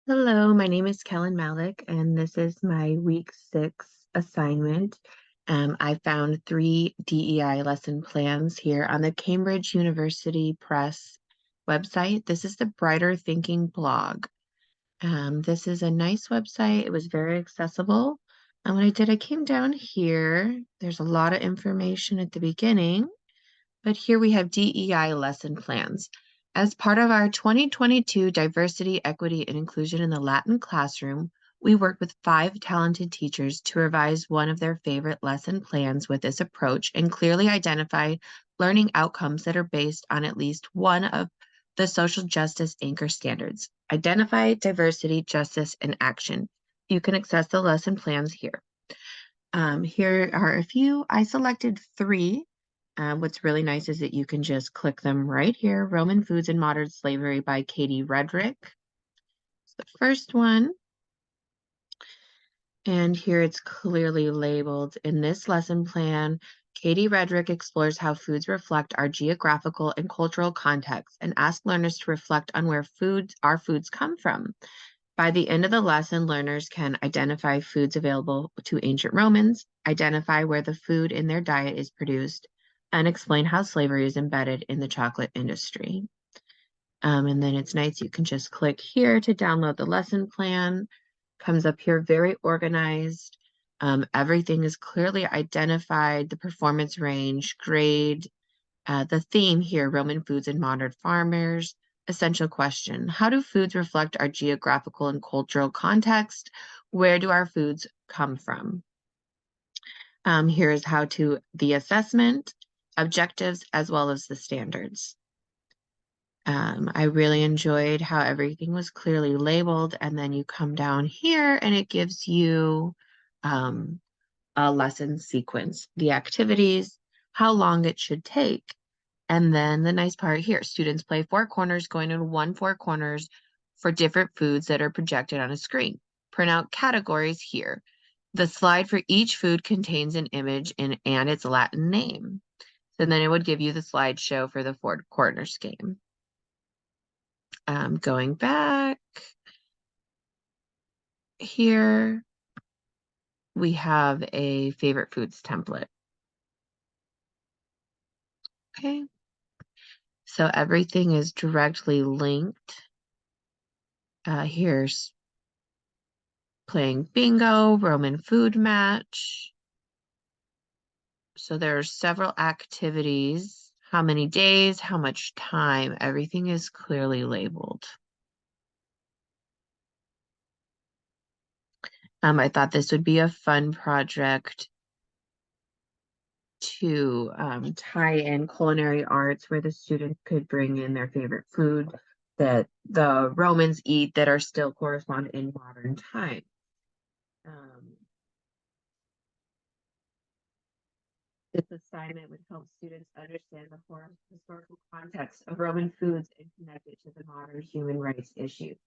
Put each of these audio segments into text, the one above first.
Hello, my name is Kellen Malek, and this is my week 6 assignment. I found 3 DEI lesson plans here on the Cambridge University Press website. This is the Brighter Thinking blog. This is a nice website. It was very accessible. And what I did, I came down here. There's a lot of information at the beginning. But here we have DEI lesson plans. As part of our 2022 Diversity, Equity, and Inclusion in the Latin Classroom, we worked with 5 talented teachers to revise one of their favorite lesson plans with this approach and clearly identify learning outcomes that are based on at least one of the social justice anchor standards. Identify diversity, justice, and action. You can access the lesson plans here. Here are a few. I selected 3. What's really nice is that you can just click them right here. Roman Foods and Modern Slavery by Katie Redrick. It's the first one. And here it's clearly labeled. In this lesson plan, Katie Redrick explores how foods reflect our geographical and cultural context and asks learners to reflect on where our foods come from. By the end of the lesson, learners can identify foods available to ancient Romans, identify where the food in their diet is produced, and explain how slavery is embedded in the chocolate industry. And then it's nice. You can just click here to download the lesson plan. Comes up here very organized. Everything is clearly identified, the performance range, grade, the theme here, Roman foods and modern farmers. Essential question: how do foods reflect our geographical and cultural context? Where do our foods come from? Here's how to the assessment, objectives, as well as the standards. I really enjoyed how everything was clearly labeled, and then you come down here and it gives you a lesson sequence, the activities, how long it should take. And then the nice part here, students play 4 corners going into 4 corners for different foods that are projected on a screen. Print out categories here. The slide for each food contains an image and its Latin name. So then it would give you the slideshow for the 4 corners game. Going back here, we have a favorite foods template. Okay. So everything is directly linked. Here's playing bingo, Roman food match. So there are several activities. How many days, how much time, everything is clearly labeled. I thought this would be a fun project to tie in culinary arts where the students could bring in their favorite food that the Romans eat that are still correspond in modern time. This assignment would help students understand the historical context of Roman foods and connect it to the modern human rights issues.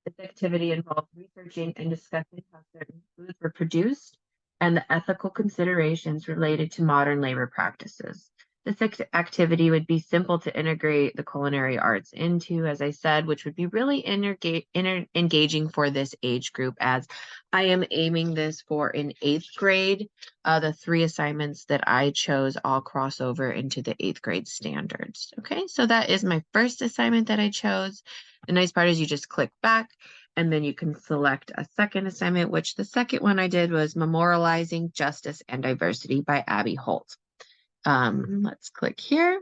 This activity involved researching and discussing how certain foods were produced and the ethical considerations related to modern labor practices. This activity would be simple to integrate the culinary arts into, as I said, which would be really engaging for this age group, as I am aiming this for an 8th grade. The 3 assignments that I chose all cross over into the 8th grade standards. Okay, so that is my first assignment that I chose. The nice part is you just click back and then you can select a second assignment, which the second one I did was Memorializing Justice and Diversity by Abby Holt. Let's click here.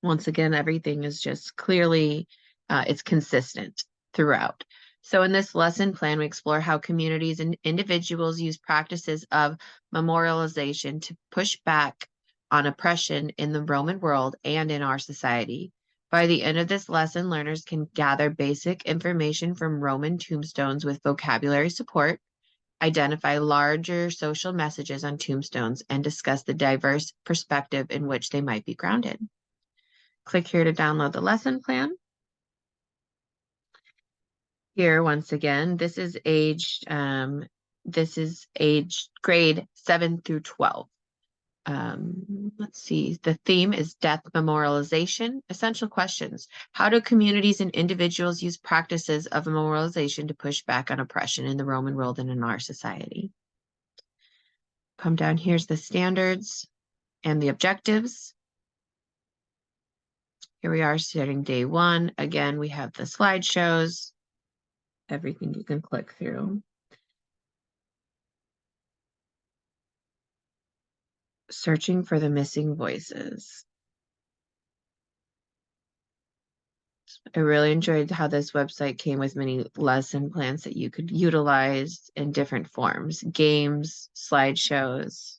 Once again, everything is just clearly, it's consistent throughout. So in this lesson plan, we explore how communities and individuals use practices of memorialization to push back on oppression in the Roman world and in our society. By the end of this lesson, learners can gather basic information from Roman tombstones with vocabulary support, identify larger social messages on tombstones, and discuss the diverse perspective in which they might be grounded. Click here to download the lesson plan. Here, once again, this is aged grade 7 through 12. Let's see. The theme is death memorialization. Essential questions. How do communities and individuals use practices of memorialization to push back on oppression in the Roman world and in our society? Come down, here's the standards and the objectives. Here we are starting day one. Again, we have the slideshows, everything you can click through. Searching for the missing voices. I really enjoyed how this website came with many lesson plans that you could utilize in different forms, games, slideshows.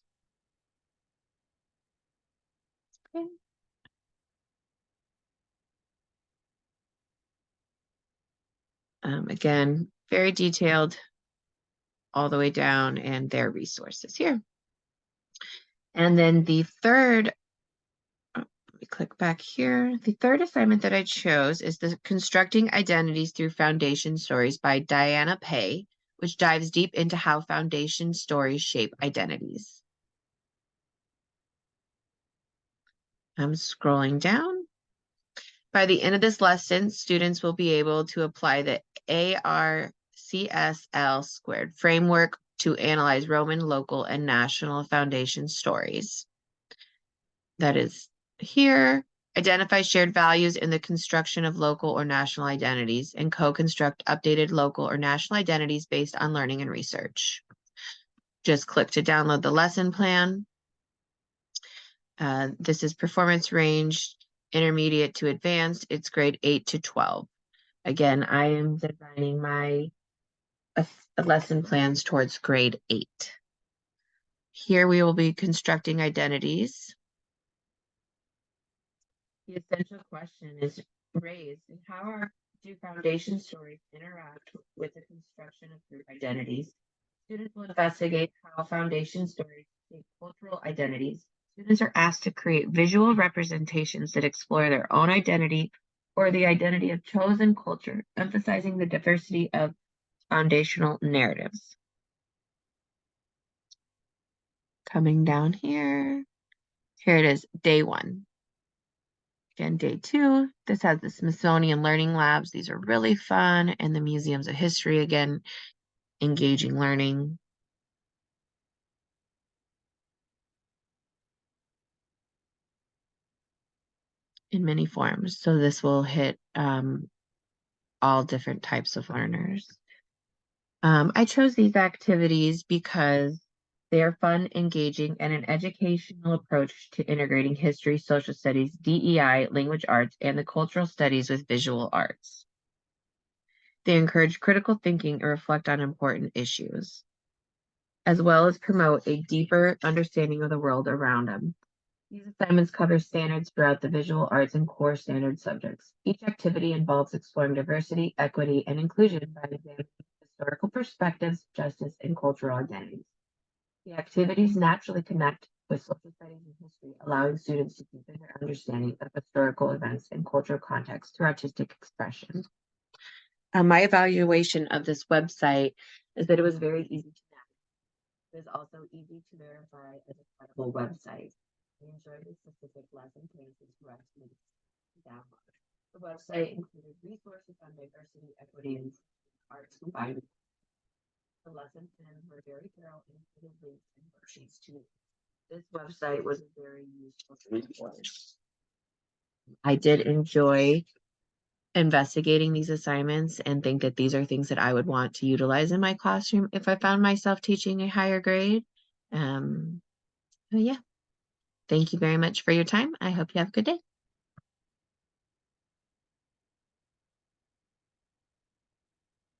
Okay. Again, very detailed all the way down, and their resources here. And then the third, let me click back here. The third assignment that I chose is the Constructing Identities Through Foundation Stories by Diana Pei, which dives deep into how foundation stories shape identities. I'm scrolling down. By the end of this lesson, students will be able to apply the ARCSL squared framework to analyze Roman, local, and national foundation stories. That is here. Identify shared values in the construction of local or national identities and co-construct updated local or national identities based on learning and research. Just click to download the lesson plan. This is performance range, intermediate to advanced. It's grade 8 to 12. Again, I am designing my lesson plans towards grade 8. Here we will be constructing identities. The essential question is raised: how do foundation stories interact with the construction of group identities? Students will investigate how foundation stories shape cultural identities. Students are asked to create visual representations that explore their own identity or the identity of chosen culture, emphasizing the diversity of foundational narratives. Coming down here, here it is, day 1. Again, day 2, this has the Smithsonian Learning Labs. These are really fun. And the Museums of History, again, engaging learning. In many forms. So this will hit all different types of learners. I chose these activities because they are fun, engaging, and an educational approach to integrating history, social studies, DEI, language arts, and the cultural studies with visual arts. They encourage critical thinking and reflect on important issues, as well as promote a deeper understanding of the world around them. These assignments cover standards throughout the visual arts and core standard subjects. Each activity involves exploring diversity, equity, and inclusion by examining historical perspectives, justice, and cultural identities. The activities naturally connect with social studies and history, allowing students to deepen their understanding of historical events and cultural context through artistic expression. My evaluation of this website is that it was very easy to navigate. It is also easy to verify as a credible website. I enjoyed the specific lesson plans and directions to download. The website included resources on diversity, equity, and arts combined. The lesson plans were very thorough and included links and worksheets too. This website was a very useful resource. I did enjoy investigating these assignments and think that these are things that I would want to utilize in my classroom if I found myself teaching a higher grade. Yeah. Thank you very much for your time. I hope you have a good day.